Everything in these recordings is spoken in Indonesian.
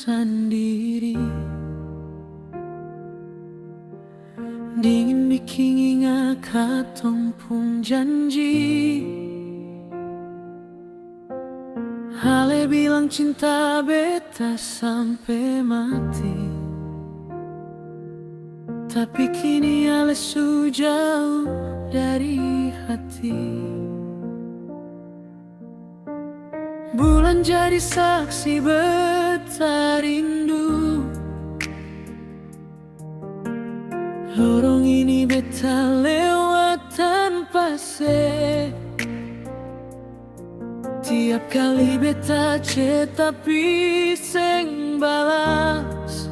sendiri. Dingin bikin ingat katong pun janji. Ale bilang cinta beta sampai mati, tapi kini ale su jauh dari hati. Bulan jadi saksi beta rindu. Lorong ini beta lewat tanpa se. Tiap kali beta chat tapi seng balas.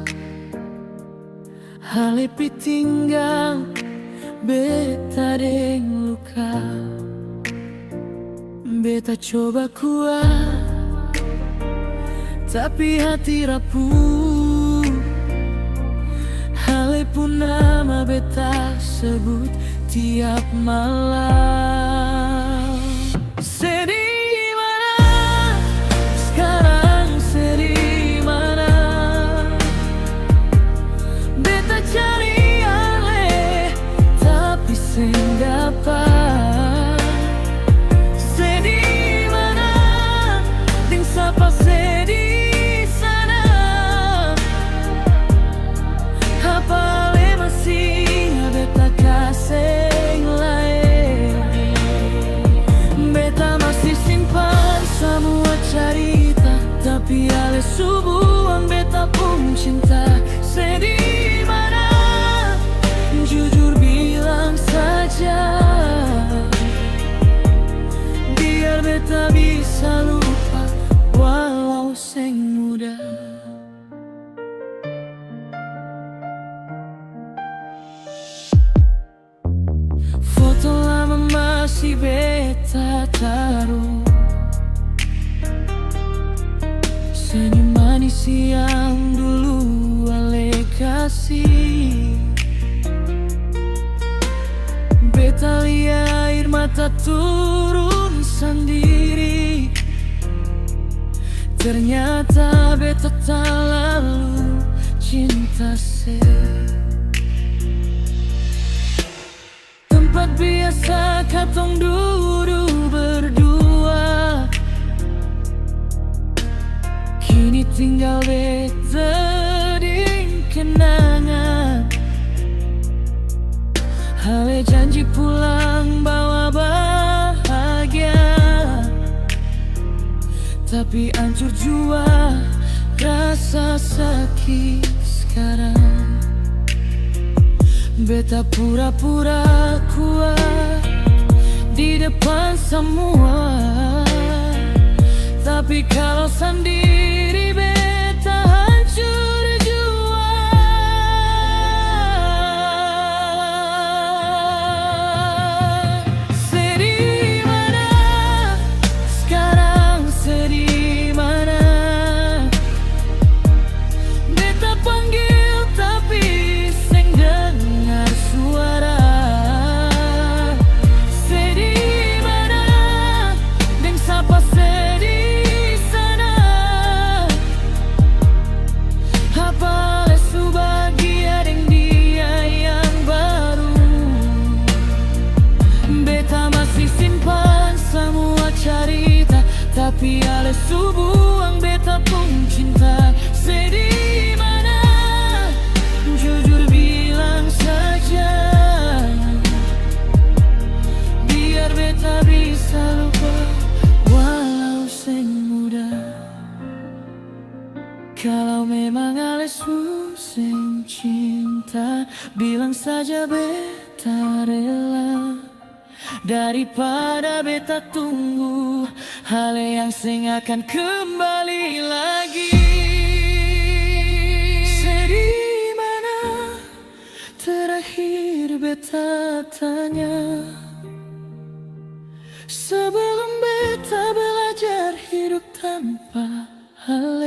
Halepi tinggal beta deng luka. Beta coba kuat tapi hati rapuh. Halepun nama beta sebut tiap malam. Sedih tapi ale subuhan beta pun cinta. Sedih mana? Jujur bilang saja, biar beta bisa lupa walau seng muda. Foto lama masih beta taruh, senyum manis yang dulu ale kasih. Beta lihat air mata turun sendiri. Ternyata beta tak lalu cinta se. Tempat biasa katong duduk berdua, kini tinggal beta di kenangan. Ale janji pulang bawa bahagia, tapi hancur jua rasa sakit sekarang. Beta pura-pura kuat di depan semua, tapi kalau sendiri beta hancur jua. Sedih mana? Sekarang sedih mana? Beta panggil tapi seng dengar suara. Sedih mana? Deng sapa sedih sana? Apa lesu bahagia deng dia yang baru? Beta masih simpan semua cerita, tapi ale subuhan beta pun cinta. Sedih mana? Jujur bilang saja, biar beta bisa lupa walau seng muda. Kalau memang ale seng cinta, bilang saja beta rela. Daripada beta tunggu hal yang seng akan kembali lagi. Sedih mana? Terakhir beta tanya, sebelum beta belajar hidup tanpa hal.